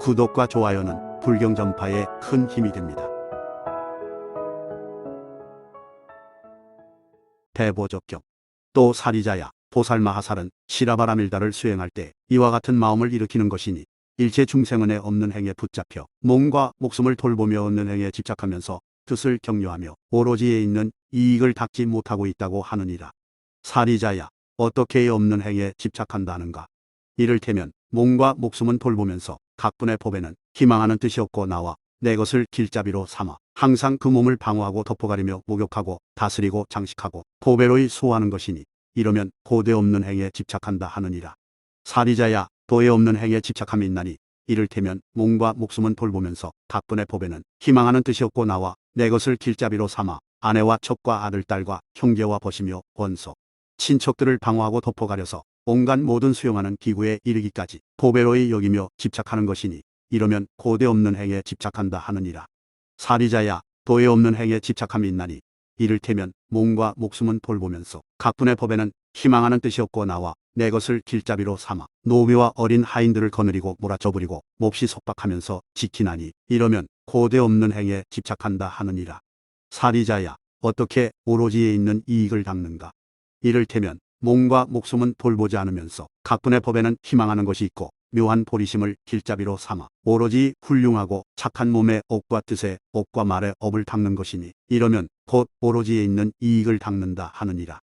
구독과 좋아요는 불경 전파에 큰 힘이 됩니다. 대보적경. 또 사리자야, 보살마하살은 시라바라밀다를 수행할 때 이와 같은 마음을 일으키는 것이니 일체 중생은혜 없는 행에 붙잡혀 몸과 목숨을 돌보며 얻는 행에 집착하면서 뜻을 격려하며 오로지에 있는 이익을 닦지 못하고 있다고 하느니라. 사리자야, 어떻게 없는 행에 집착한다는가? 이를테면 몸과 목숨은 돌보면서 각분의 법에는 희망하는 뜻이 없고 나와 내 것을 길잡이로 삼아 항상 그 몸을 방어하고 덮어가리며 목욕하고 다스리고 장식하고 보배로이 수호하는 것이니 이러면 고대 없는 행에 집착한다 하느니라. 사리자야, 도에 없는 행에 집착함이 있나니 이를테면 몸과 목숨은 돌보면서 각분의 법에는 희망하는 뜻이 없고 나와 내 것을 길잡이로 삼아 아내와 첩과 아들 딸과 형제와 벗이며 원소 친척들을 방어하고 덮어가려서 온갖 모든 수용하는 기구에 이르기까지 보배로이 여기며 집착하는 것이니 이러면 고대 없는 행에 집착한다 하느니라. 사리자야, 도에 없는 행에 집착함이 있나니 이를테면 몸과 목숨은 돌보면서 각분의 법에는 희망하는 뜻이 없고 나와 내 것을 길잡이로 삼아 노비와 어린 하인들을 거느리고 몰아쳐버리고 몹시 속박하면서 지키나니 이러면 고대 없는 행에 집착한다 하느니라. 사리자야, 어떻게 오로지에 있는 이익을 닦는가? 이를테면 몸과 목숨은 돌보지 않으면서 각분의 법에는 희망하는 것이 있고 묘한 보리심을 길잡이로 삼아 오로지 훌륭하고 착한 몸의 업과 뜻의 업과 말의 업을 닦는 것이니 이러면 곧 오로지에 있는 이익을 닦는다 하느니라.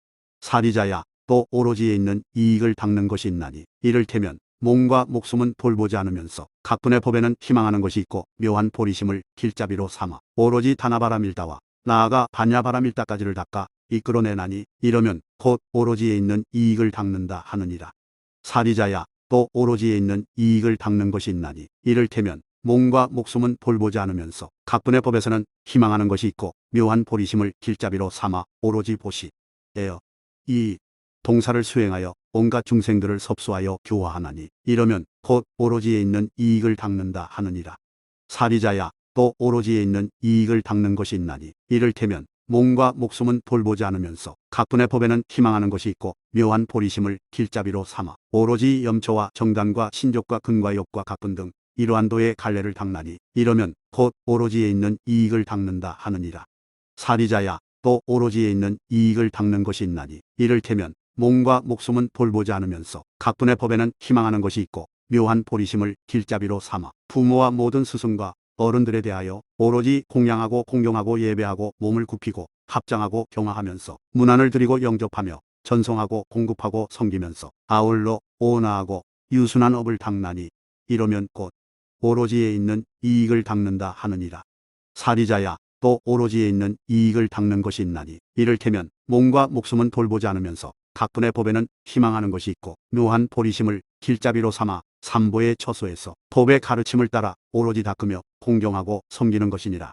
사리자야, 또 오로지에 있는 이익을 닦는 것이 있나니 이를테면 몸과 목숨은 돌보지 않으면서 각분의 법에는 희망하는 것이 있고 묘한 보리심을 길잡이로 삼아 오로지 다나바라밀다와 나아가 반야바라밀다까지를 닦아 이끌어내나니 이러면 곧 오로지에 있는 이익을 닦는다 하느니라. 사리자야, 또 오로지에 있는 이익을 닦는 것이 있나니 이를테면 몸과 목숨은 돌보지 않으면서 각분의 법에서는 희망하는 것이 있고 묘한 보리심을 길잡이로 삼아 오로지 보시 에어 이 동사를 수행하여 온갖 중생들을 섭수하여 교화하나니 이러면 곧 오로지에 있는 이익을 닦는다 하느니라. 사리자야, 또 오로지에 있는 이익을 닦는 것이 있나니 이를테면 몸과 목숨은 돌보지 않으면서 각분의 법에는 희망하는 것이 있고 묘한 보리심을 길잡이로 삼아 오로지 염초와 정단과 신족과 근과 욕과 각분 등 이러한 도의 갈래를 닦나니 이러면 곧 오로지에 있는 이익을 닦는다 하느니라. 사리자야, 또 오로지에 있는 이익을 닦는 것이 있나니 이를테면 몸과 목숨은 돌보지 않으면서 각분의 법에는 희망하는 것이 있고 묘한 보리심을 길잡이로 삼아 부모와 모든 스승과 어른들에 대하여 오로지 공양하고 공경하고 예배하고 몸을 굽히고 합장하고 경화하면서 문안을 드리고 영접하며 전송하고 공급하고 섬기면서 아울러 온화하고 유순한 업을 닦나니 이러면 곧 오로지에 있는 이익을 닦는다 하느니라. 사리자야, 또 오로지에 있는 이익을 닦는 것이 있나니 이를테면 몸과 목숨은 돌보지 않으면서 각분의 법에는 희망하는 것이 있고 묘한 보리심을 길잡이로 삼아 삼보의 처소에서 법의 가르침을 따라 오로지 닦으며 공경하고 섬기는 것이니라.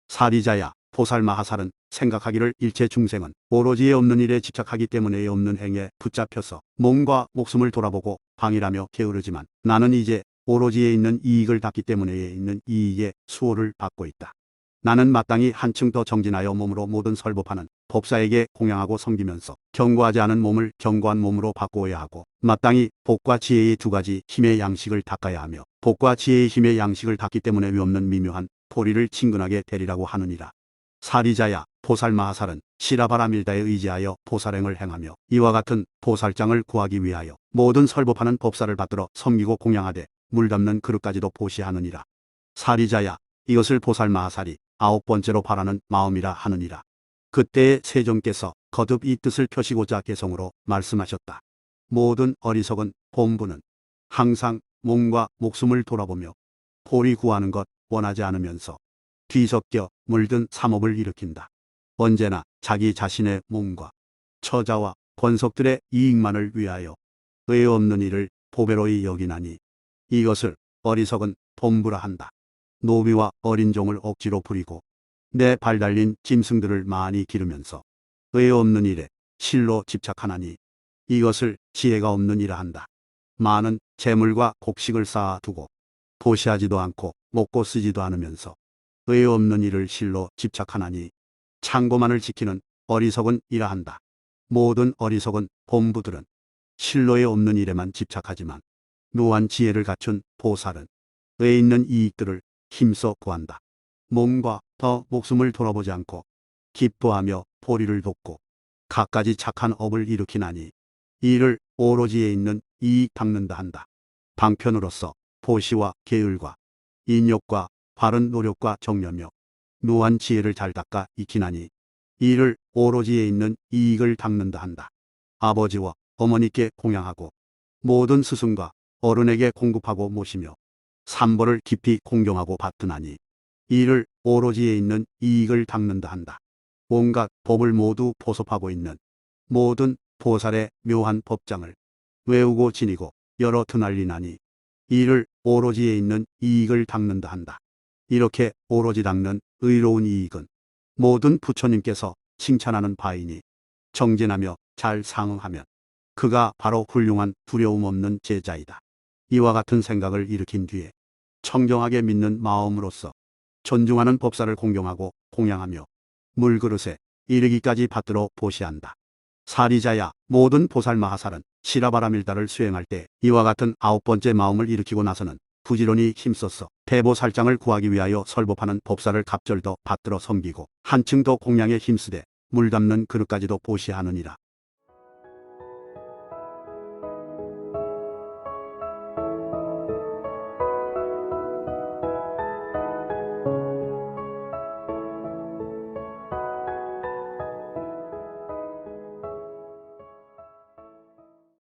사리자야, 보살마하살은 생각하기를 일체 중생은 오로지에 없는 일에 집착하기 때문에 없는 행에 붙잡혀서 몸과 목숨을 돌아보고 방일하며 게으르지만 나는 이제 오로지에 있는 이익을 닦기 때문에 있는 이익의 수호를 받고 있다. 나는 마땅히 한층 더 정진하여 몸으로 모든 설법하는 법사에게 공양하고 섬기면서 견고하지 않은 몸을 견고한 몸으로 바꾸어야 하고 마땅히 복과 지혜의 두 가지 힘의 양식을 닦아야 하며 복과 지혜의 힘의 양식을 닦기 때문에 위없는 미묘한 보리를 친근하게 되리라고 하느니라. 사리자야, 보살마하살은 시라바라밀다에 의지하여 보살행을 행하며 이와 같은 보살장을 구하기 위하여 모든 설법하는 법사를 받들어 섬기고 공양하되 물 담는 그릇까지도 보시하느니라. 사리자야, 이것을 보살마하살이 9번째로 바라는 마음이라 하느니라. 그때에 세종께서 거듭 이 뜻을 펴시고자 개성으로 말씀하셨다. 모든 어리석은 본부는 항상 몸과 목숨을 돌아보며 보리 구하는 것 원하지 않으면서 뒤섞여 물든 삼업을 일으킨다. 언제나 자기 자신의 몸과 처자와 권속들의 이익만을 위하여 의 없는 일을 보배로이 여기나니 이것을 어리석은 본부라 한다. 노비와 어린 종을 억지로 부리고 내 발 달린 짐승들을 많이 기르면서 의 없는 일에 실로 집착하나니 이것을 지혜가 없는 일이라 한다. 많은 재물과 곡식을 쌓아두고 보시하지도 않고 먹고 쓰지도 않으면서 의 없는 일을 실로 집착하나니 창고만을 지키는 어리석은 이라 한다. 모든 어리석은 본부들은 실로에 없는 일에만 집착하지만 묘한 지혜를 갖춘 보살은 에 있는 이익들을 힘써 구한다. 몸과 더 목숨을 돌아보지 않고 기뻐하며 보리를 돕고 갖가지 착한 업을 일으키나니 이를 오로지에 있는 이익 닦는다 한다. 방편으로서 보시와 계율과 인욕과 바른 노력과 정념며 무한 지혜를 잘 닦아 익히나니 이를 오로지에 있는 이익을 닦는다 한다. 아버지와 어머니께 공양하고 모든 스승과 어른에게 공급하고 모시며 삼벌을 깊이 공경하고 받드나니 이를 오로지에 있는 이익을 닦는다 한다. 온갖 법을 모두 보섭하고 있는 모든 보살의 묘한 법장을 외우고 지니고 여러 드날리나니 이를 오로지에 있는 이익을 닦는다 한다. 이렇게 오로지 닦는 의로운 이익은 모든 부처님께서 칭찬하는 바이니 정진하며 잘 상응하면 그가 바로 훌륭한 두려움 없는 제자이다. 이와 같은 생각을 일으킨 뒤에 청정하게 믿는 마음으로서 존중하는 법사를 공경하고 공양하며 물그릇에 이르기까지 받들어 보시한다. 사리자야, 모든 보살마하살은 시라바라밀다를 수행할 때 이와 같은 9번째 마음을 일으키고 나서는 부지런히 힘써서 대보살장을 구하기 위하여 설법하는 법사를 갑절 더 받들어 섬기고 한층 더 공양에 힘쓰되 물 담는 그릇까지도 보시하느니라.